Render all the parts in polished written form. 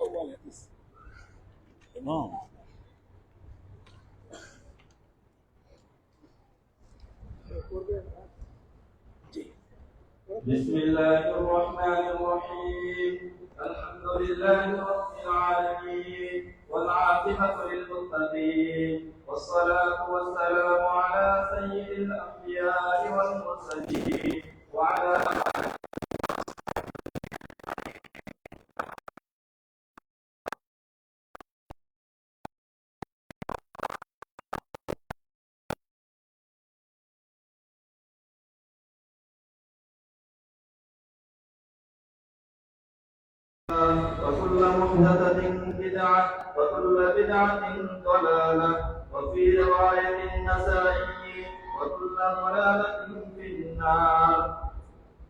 أول حديث تمام. بسم الله الرحمن الرحيم. الحمد لله رب العالمين والعاقبة للمتقين والصلاة والسلام على سيد الأنبياء والمرسلين وعلى وكل محدثة بدعة وكل بدعة ضلالة وفي رواية النسائي وكل ضلالة في النار.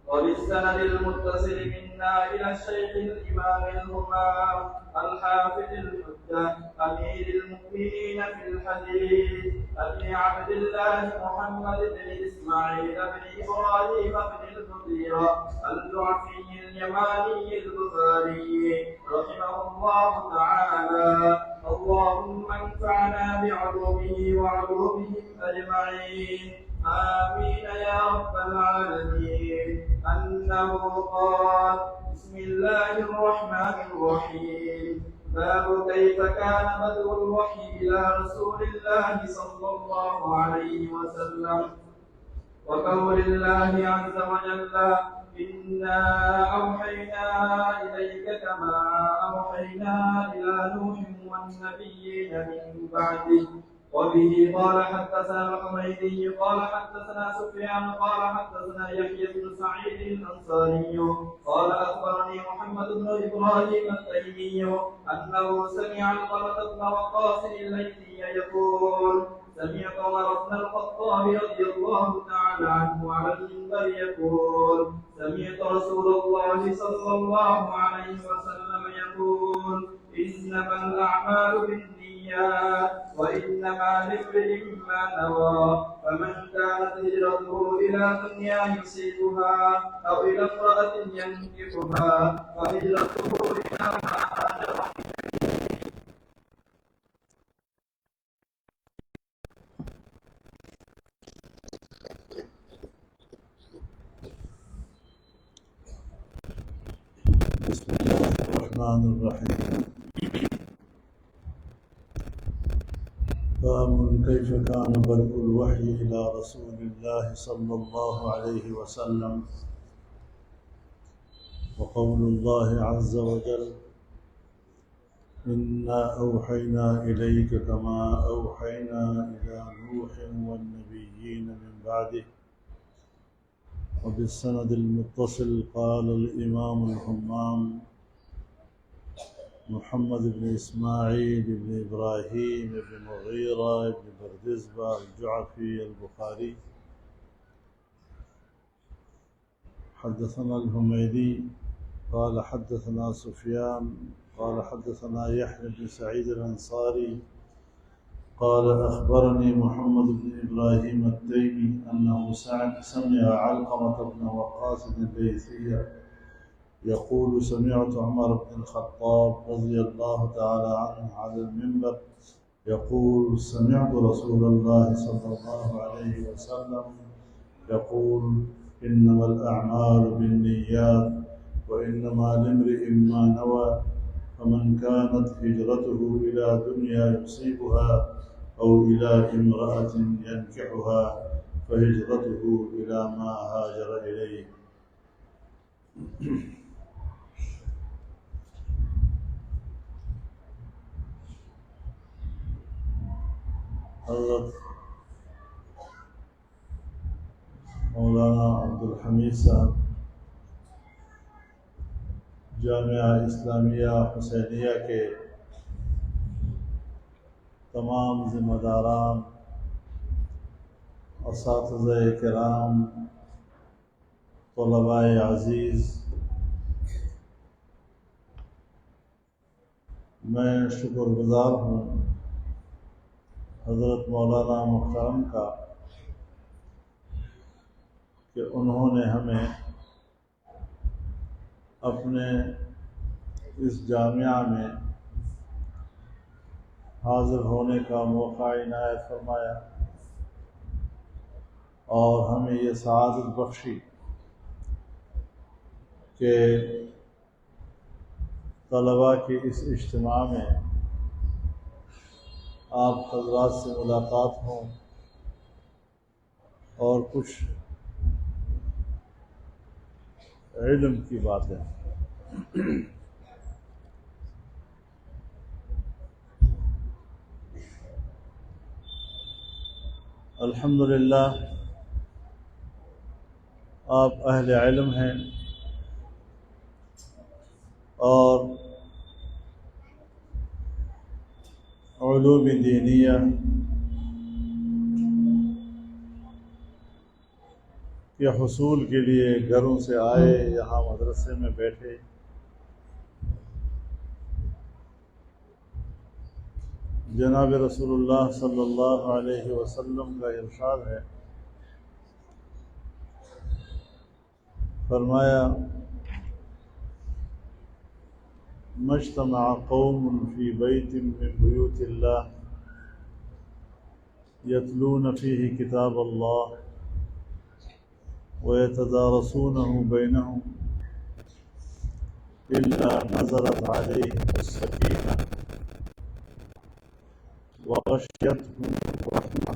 وبالسند المتصل منا إلى الشيخ الإمام الهمام الحافظ الحجة أمير المؤمنين في الحديث أبي عبد الله محمد بن إسماعيل بن إبراهيم بن المغيرة الجعفي اليماني البخاري رحمه الله تعالى. اللهم انفعنا بعلومه وعلومهم أجمعين آمين يا رب العالمين. أنه قال: بسم الله الرحمن الرحيم. باب كيف كان بدء الوحي إلى رسول الله صلى الله عليه وسلم. وقول الله عز وجل: إنا أوحينا إليك كما أوحينا إلى نوح والنبيين من بعده. وبه قال حدثنا الحميدي قال حدثنا سفيان قال حدثنا يحيى بن سعيد الأنصاري قال أخبرني محمد بن إبراهيم التيمي أنه سمع القمة بن وقاص الليثي يقول: سمعت عمر بن الخطاب رضي الله تعالى عنه على المنبر يقول: سمعت رسول الله صلى الله عليه وسلم يقول: إنما الأعمال بالنيات وإنما لامرئ ما نوى. فمن كانت هجرته إلى دنيا يصيبها أو إلى امرأة ينكحها فهجرته إلى ما هاجر. بسم الله الرحمن الرحيم. باب كيف كان بدء الوحي إلى رسول الله صلى الله عليه وسلم. وقول الله عز وجل: إنا أوحينا إليك كما أوحينا إلى نوح والنبيين من بعده. وبالسند المتصل قال الإمام الهمام محمد بن إسماعيل بن إبراهيم بن مغيرة بن بردزبة الجعفي البخاري حدثنا الحميدي قال حدثنا سفيان قال حدثنا يحيى بن سعيد الأنصاري قال أخبرني محمد بن إبراهيم التيمي أنه سمع علقمة بن وقاص الليثي يقول: سمعت عمر بن الخطاب رضي الله تعالى عنه على المنبر يقول: سمعت رسول الله صلى الله عليه وسلم يقول: إنما الأعمال بالنيات وإنما لامرئ ما نوى. فمن كانت هجرته إلى دنيا يصيبها أو إلى امرأة ينكحها فهجرته إلى ما هاجر إليه. حضرت مولانا عبدالحمید صاحب جامعہ اسلامیہ حسینیہ کے تمام ذمہ داران، اساتذہ کرام، طلباء عزیز، میں شکر گزار ہوں حضرت مولانا محترم کا کہ انہوں نے ہمیں اپنے اس جامعہ میں حاضر ہونے کا موقع عنایت فرمایا اور ہمیں یہ سعادت بخشی کہ طلباء کے اس اجتماع میں آپ حضرات سے ملاقات ہوں اور کچھ علم کی باتیں۔ الحمدللہ آپ اہل علم ہیں اور علوم دینیہ کے حصول کے لیے گھروں سے آئے، یہاں مدرسے میں بیٹھے۔ جناب رسول اللہ صلی اللہ علیہ وسلم کا ارشاد ہے، فرمایا مجتمع قوم فی بیت من بیوت اللہ یتلون فیہ کتاب اللہ ویتدارسونہ بینہم الا نزلت علیہم السکینہ وغشیتہم الرحمہ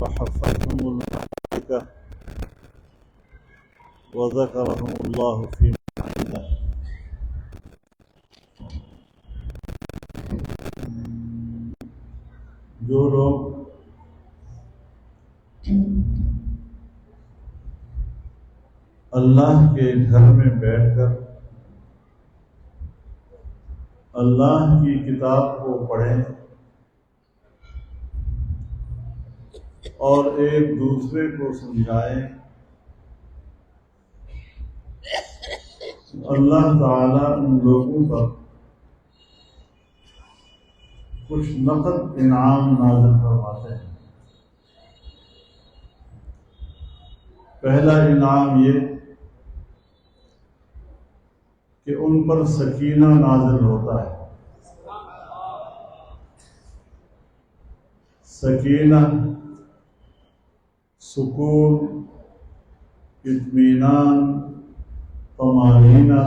وحفتہم الملائکہ وذکرہم اللہ فی من عنده۔ جو لوگ اللہ کے گھر میں بیٹھ کر اللہ کی کتاب کو پڑھیں اور ایک دوسرے کو سمجھائیں، اللہ تعالیٰ ان لوگوں پر کچھ نقد انعام نازل فرماتے ہیں۔ پہلا انعام یہ کہ ان پر سکینہ نازل ہوتا ہے۔ سکینہ، سکون، اطمینان، طمانینہ،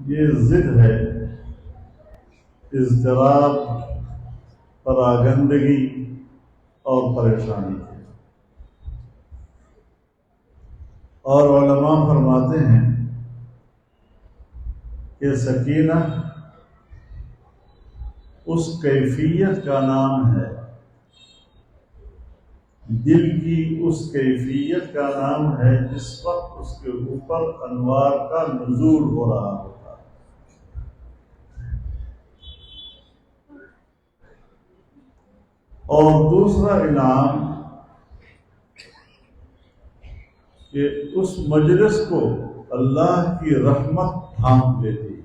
یہ ضد ہے اضطراب، پراگندگی اور پریشانی کی۔ اور علماء فرماتے ہیں کہ سکینہ اس کیفیت کا نام ہے، دل کی اس کیفیت کا نام ہے جس وقت اس کے اوپر انوار کا نزول ہو رہا ہوتا ہے۔ اور دوسرا انعام کہ اس مجلس کو اللہ کی رحمت ڈھانپ لیتی ہے۔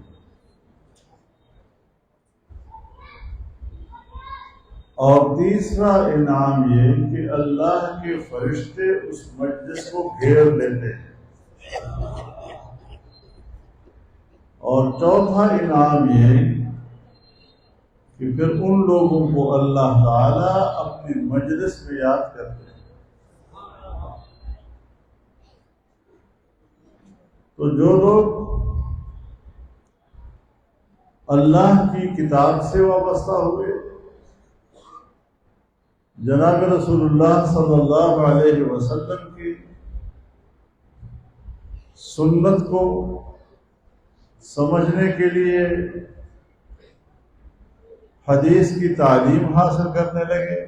اور تیسرا انعام یہ کہ اللہ کے فرشتے اس مجلس کو گھیر لیتے ہیں۔ اور چوتھا انعام یہ کہ پھر ان لوگوں کو اللہ تعالیٰ اپنی مجلس میں یاد کرتے ہیں۔ تو جو لوگ اللہ کی کتاب سے وابستہ ہوئے، جناب رسول اللہ صلی اللہ علیہ وسلم کی سنت کو سمجھنے کے لیے حدیث کی تعلیم حاصل کرنے لگے،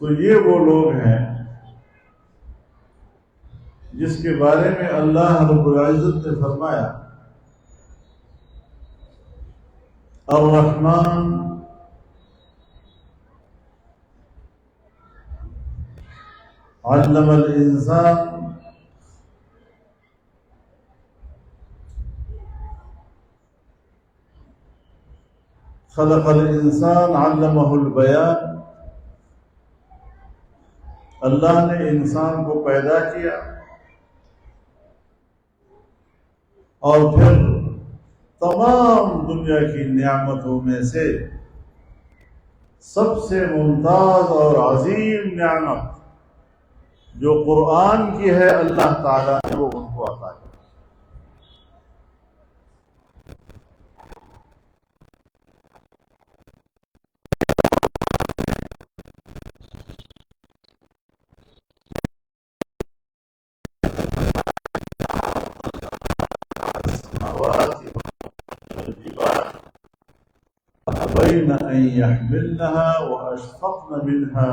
تو یہ وہ لوگ ہیں جس کے بارے میں اللہ رب العزت نے فرمایا الرحمن علم الانسان خلق الانسان علمه البیان اللہ نے انسان کو پیدا کیا اور پھر تمام دنیا کی نعمتوں میں سے سب سے ممتاز اور عظیم نعمت جو قرآن کی ہے اللہ تعالیٰ نے وہ ان کو عطا کیا. بين أن يحملنها وأشفقن منها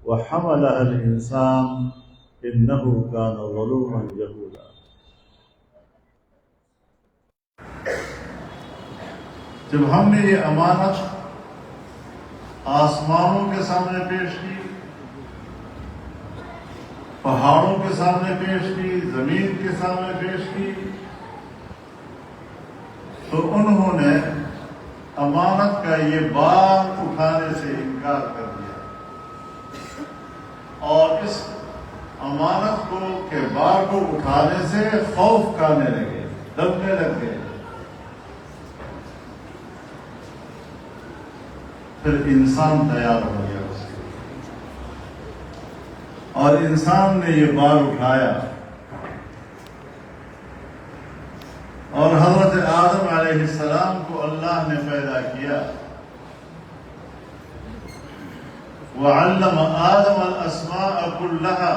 وحملها الإنسان إنه كان ظلوما جهولا. جب ہم نے یہ امانت آسمانوں کے سامنے پیش کی، پہاڑوں کے سامنے پیش کی، زمین کے سامنے پیش کی، تو انہوں نے امانت کا یہ بار اٹھانے سے انکار کر دیا اور اس امانت کو کے بار کو اٹھانے سے خوف کھانے لگے، ڈرنے لگ گئے. پھر انسان تیار ہو گیا اس کے اور انسان نے یہ بار اٹھایا اور حضرت آدم علیہ السلام کو اللہ نے پیدا کیا. وعلم آدم الاسماء كلها،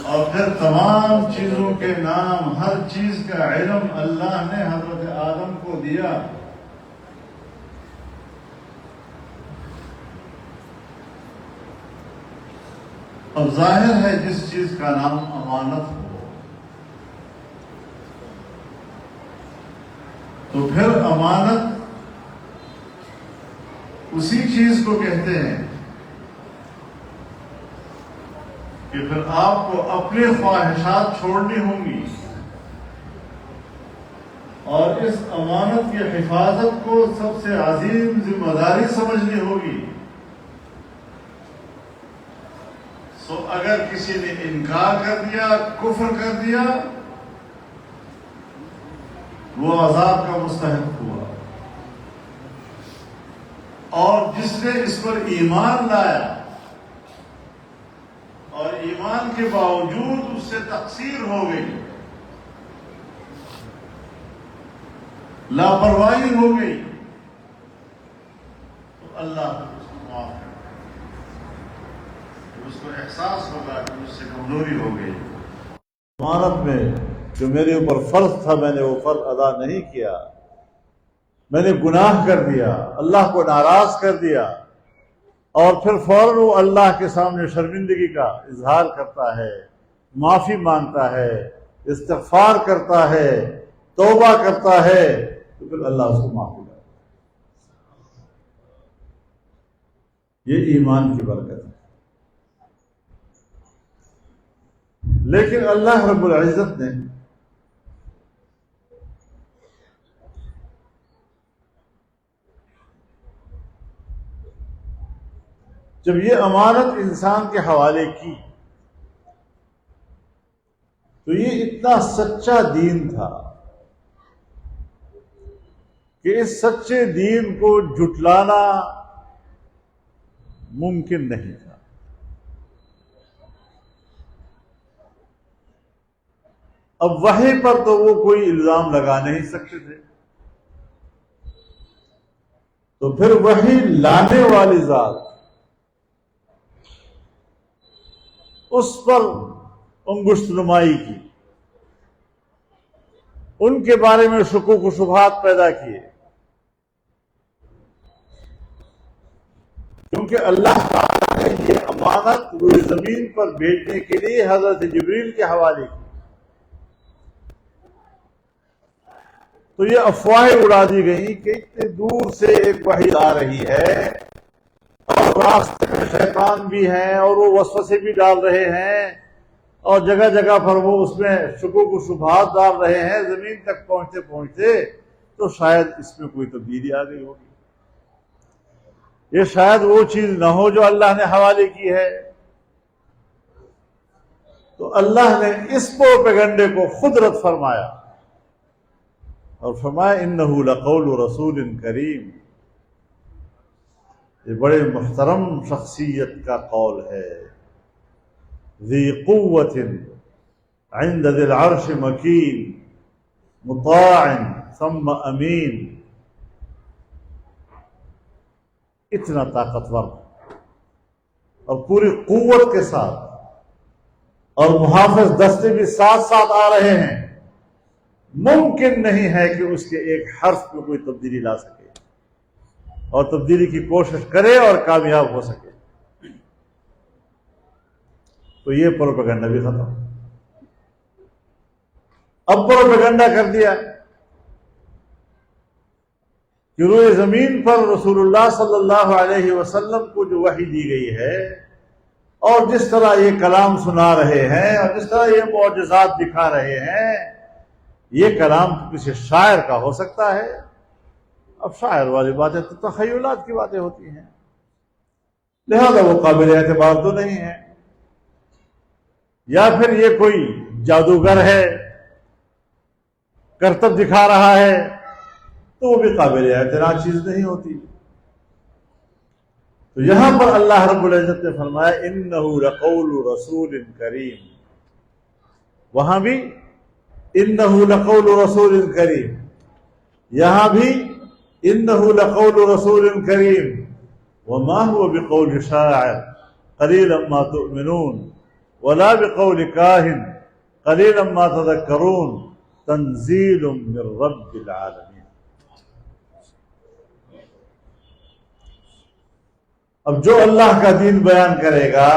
اور پھر تمام چیزوں کے نام، ہر چیز کا علم اللہ نے حضرت آدم کو دیا. اب ظاہر ہے جس چیز کا نام امانت ہو تو پھر امانت اسی چیز کو کہتے ہیں کہ پھر آپ کو اپنے خواہشات چھوڑنی ہوں گی اور اس امانت کی حفاظت کو سب سے عظیم ذمہ داری سمجھنی ہوگی. سو اگر کسی نے انکار کر دیا، کفر کر دیا، وہ عذاب کا مستحق ہوا. اور جس نے اس پر ایمان لایا اور ایمان کے باوجود اس سے تقصیر ہو گئی، لاپرواہی ہو گئی، تو اللہ اس کو معاف کر دے. اس کو احساس ہوگا کہ اس سے کمزوری ہو گئی. امانت میں جو میرے اوپر فرض تھا میں نے وہ فرض ادا نہیں کیا، میں نے گناہ کر دیا، اللہ کو ناراض کر دیا، اور پھر فوراً وہ اللہ کے سامنے شرمندگی کا اظہار کرتا ہے، معافی مانگتا ہے، استغفار کرتا ہے، توبہ کرتا ہے، تو پھر اللہ اس کو معاف کرتا ہے. یہ ایمان کی برکت ہے. لیکن اللہ رب العزت نے جب یہ امانت انسان کے حوالے کی تو یہ اتنا سچا دین تھا کہ اس سچے دین کو جھٹلانا ممکن نہیں تھا. اب وحی پر تو وہ کوئی الزام لگا نہیں سکتے تھے، تو پھر وحی لانے والی ذات اس پر انگشت نمائی کی، ان کے بارے میں شکوک و شبہات پیدا کیے، کیونکہ اللہ تعالیٰ نے یہ امانت روئے زمین پر بھیجنے کے لیے حضرت جبریل کے حوالے کی. تو یہ افواہیں اڑا دی گئی کہ اتنے دور سے ایک وحی آ رہی ہے اور راستے میں شیطان بھی ہیں اور وہ وسوسے بھی ڈال رہے ہیں اور جگہ جگہ پر وہ اس میں شکوک و شبہات ڈال رہے ہیں، زمین تک پہنچتے پہنچتے تو شاید اس میں کوئی تبدیلی آ گئی ہوگی. یہ شاید وہ چیز نہ ہو جو اللہ نے حوالے کی ہے. تو اللہ نے اس پروپیگنڈے کو خود رد فرمایا اور فرمایا انہ لقول رسول کریم، یہ بڑے محترم شخصیت کا قول ہے. ذی قوت عند ذی العرش مکین مطاع ثم امین. اتنا طاقتور اور پوری قوت کے ساتھ، اور محافظ دستے بھی ساتھ ساتھ آ رہے ہیں. ممکن نہیں ہے کہ اس کے ایک حرف میں کوئی تبدیلی لا سکے اور تبدیلی کی کوشش کرے اور کامیاب ہو سکے. تو یہ پروپیگنڈا بھی ختم. اب پروپیگنڈا کر دیا کہ روئے زمین پر رسول اللہ صلی اللہ علیہ وسلم کو جو وحی دی گئی ہے اور جس طرح یہ کلام سنا رہے ہیں اور جس طرح یہ معجزات دکھا رہے ہیں، یہ کلام کسی شاعر کا ہو سکتا ہے. اب شاعر والی باتیں تو تخیلات کی باتیں ہوتی ہیں، لہذا وہ قابل اعتبار تو نہیں ہے. یا پھر یہ کوئی جادوگر ہے، کرتب دکھا رہا ہے، تو وہ بھی قابل اعتراض چیز نہیں ہوتی. تو یہاں پر اللہ رب العزت نے فرمایا انہ لقول رسول کریم. وہاں بھی انہ لقول رسول کریم، یہاں بھی انہ لقول رسول کریم وما هو بقول شاعر قلیلا ما تؤمنون ولا بقول کاہن قلیلا ما تذکرون تنزیل من رب العالمین. اب جو اللہ کا دین بیان کرے گا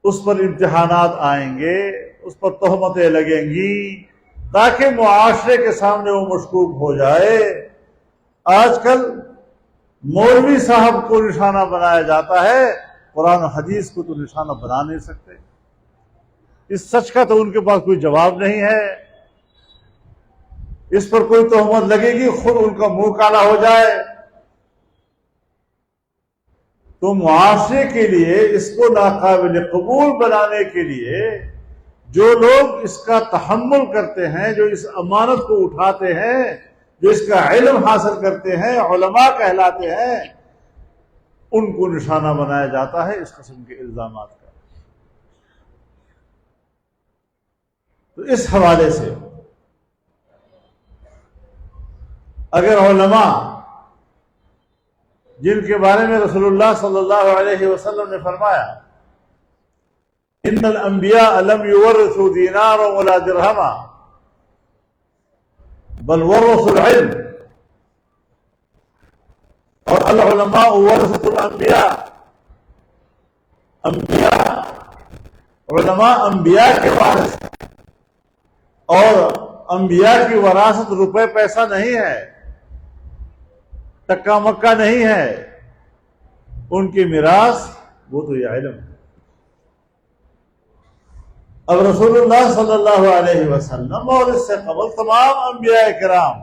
اس پر امتحانات آئیں گے، اس پر تہمتیں لگیں گی تاکہ معاشرے کے سامنے وہ مشکوک ہو جائے. آج کل مولوی صاحب کو نشانہ بنایا جاتا ہے، قرآن و حدیث کو تو نشانہ بنا نہیں سکتے. اس سچ کا تو ان کے پاس کوئی جواب نہیں ہے. اس پر کوئی تہمت لگے گی خود ان کا منہ کالا ہو جائے. تو معاشرے کے لیے اس کو ناقابل قبول بنانے کے لیے جو لوگ اس کا تحمل کرتے ہیں، جو اس امانت کو اٹھاتے ہیں، جو اس کا علم حاصل کرتے ہیں، علماء کہلاتے ہیں، ان کو نشانہ بنایا جاتا ہے اس قسم کے الزامات کا. تو اس حوالے سے اگر علماء جن کے بارے میں رسول اللہ صلی اللہ علیہ وسلم نے فرمایا ان الانبیاء لم یورثوا دینارا ولا درہما بل ورثوا العلم اور العلماء ورثۃ الانبیاء، علماء انبیاء کے وارث، اور انبیاء کی وراثت روپے پیسہ نہیں ہے، ٹکا مکہ نہیں ہے. ان کی میراث وہ تو یہ علم ہے. اب رسول اللہ صلی اللہ علیہ وسلم اور اس سے قبل تمام انبیاء کرام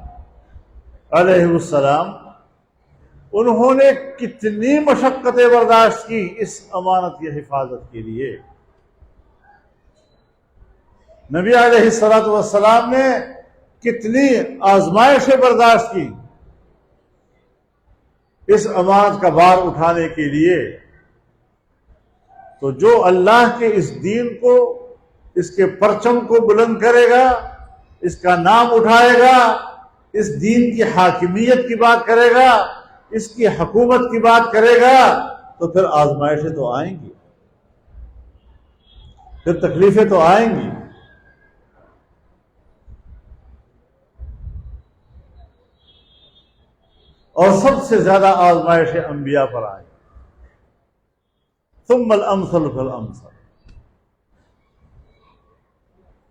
علیہ السلام، انہوں نے کتنی مشقتیں برداشت کی اس امانت کی حفاظت کے لیے. نبی علیہ الصلوۃ والسلام نے کتنی آزمائشیں برداشت کی اس امانت کا بار اٹھانے کے لیے. تو جو اللہ کے اس دین کو، اس کے پرچم کو بلند کرے گا، اس کا نام اٹھائے گا، اس دین کی حاکمیت کی بات کرے گا، اس کی حکومت کی بات کرے گا، تو پھر آزمائشیں تو آئیں گی، پھر تکلیفیں تو آئیں گی. اور سب سے زیادہ آزمائشیں انبیاء پر آئیں. ثم الامثل فالامثل.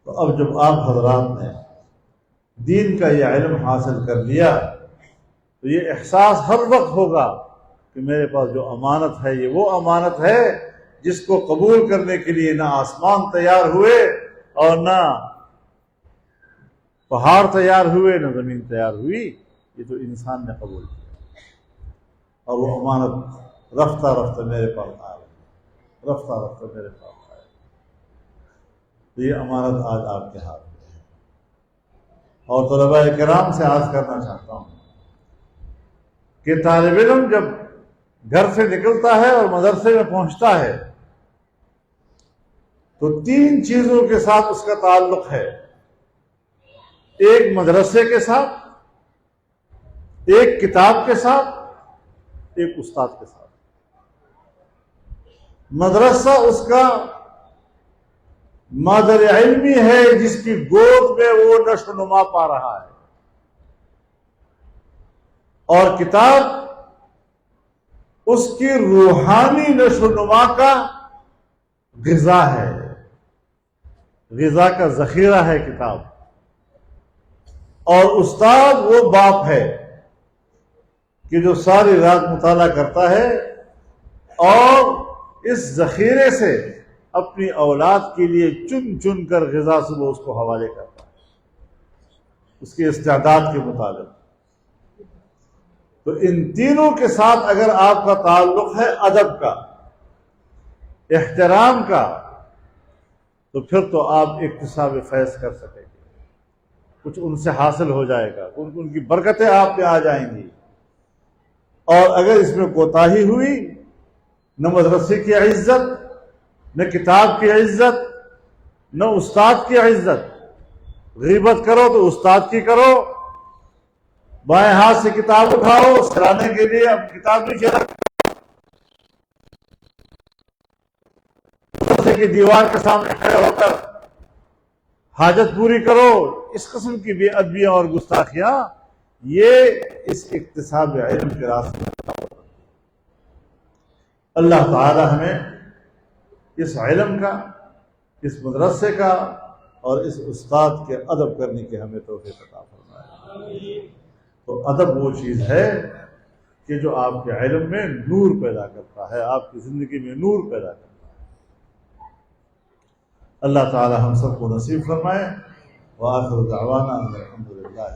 تو اب جب آپ حضرات نے دین کا یہ علم حاصل کر لیا تو یہ احساس ہر وقت ہوگا کہ میرے پاس جو امانت ہے یہ وہ امانت ہے جس کو قبول کرنے کے لیے نہ آسمان تیار ہوئے اور نہ پہاڑ تیار ہوئے، نہ زمین تیار ہوئی، یہ تو انسان نے قبول کیا. اور وہ امانت رفتہ رفتہ میرے پاس آ رہی، رفتہ رفتہ میرے پاس آئے۔ تو یہ امانت آج آپ کے ہاتھ میں ہے۔ اور طلباء کرام سے عرض کرنا چاہتا ہوں کہ طالب علم جب گھر سے نکلتا ہے اور مدرسے میں پہنچتا ہے تو 3 چیزوں کے ساتھ اس کا تعلق ہے، ایک مدرسے کے ساتھ، ایک کتاب کے ساتھ، ایک استاد کے ساتھ۔ مدرسہ اس کا مادر علمی ہے جس کی گود میں وہ نشو و نما پا رہا ہے، اور کتاب اس کی روحانی نشو و نما کا غذا ہے، غذا کا ذخیرہ ہے کتاب۔ اور استاد وہ باپ ہے کہ جو ساری رات مطالعہ کرتا ہے اور اس ذخیرے سے اپنی اولاد کے لیے چن چن کر غذا صبح اس کو حوالے کرتا ہے اس کے استعداد کے مطابق۔ تو ان تینوں کے ساتھ اگر آپ کا تعلق ہے ادب کا، احترام کا، تو پھر تو آپ اکتساب فیض کر سکیں گے، کچھ ان سے حاصل ہو جائے گا، ان کی برکتیں آپ پہ آ جائیں گی۔ اور اگر اس میں کوتاہی ہوئی، نہ مدرسے کی عزت، نہ کتاب کی عزت، نہ استاد کی عزت، غیبت کرو تو استاد کی کرو، بائیں ہاتھ سے کتاب اٹھاؤ سرانے کے لیے، اب کتاب نہیں چلا مدرسے کی دیوار کے سامنے کھڑے ہو کر حاجت پوری کرو، اس قسم کی بے ادبیاں اور گستاخیاں، یہ اس اکتساب علم کے راستے۔ اللہ تعالی ہمیں اس علم کا، اس مدرسے کا اور اس استاد کے ادب کرنے کی ہمیں توفیق عطا فرمائے۔ تو ادب وہ چیز ہے کہ جو آپ کے علم میں نور پیدا کرتا ہے، آپ کی زندگی میں نور پیدا کرتا ہے۔ اللہ تعالی ہم سب کو نصیب فرمائے۔ وآخر دعوانا الحمدللہ۔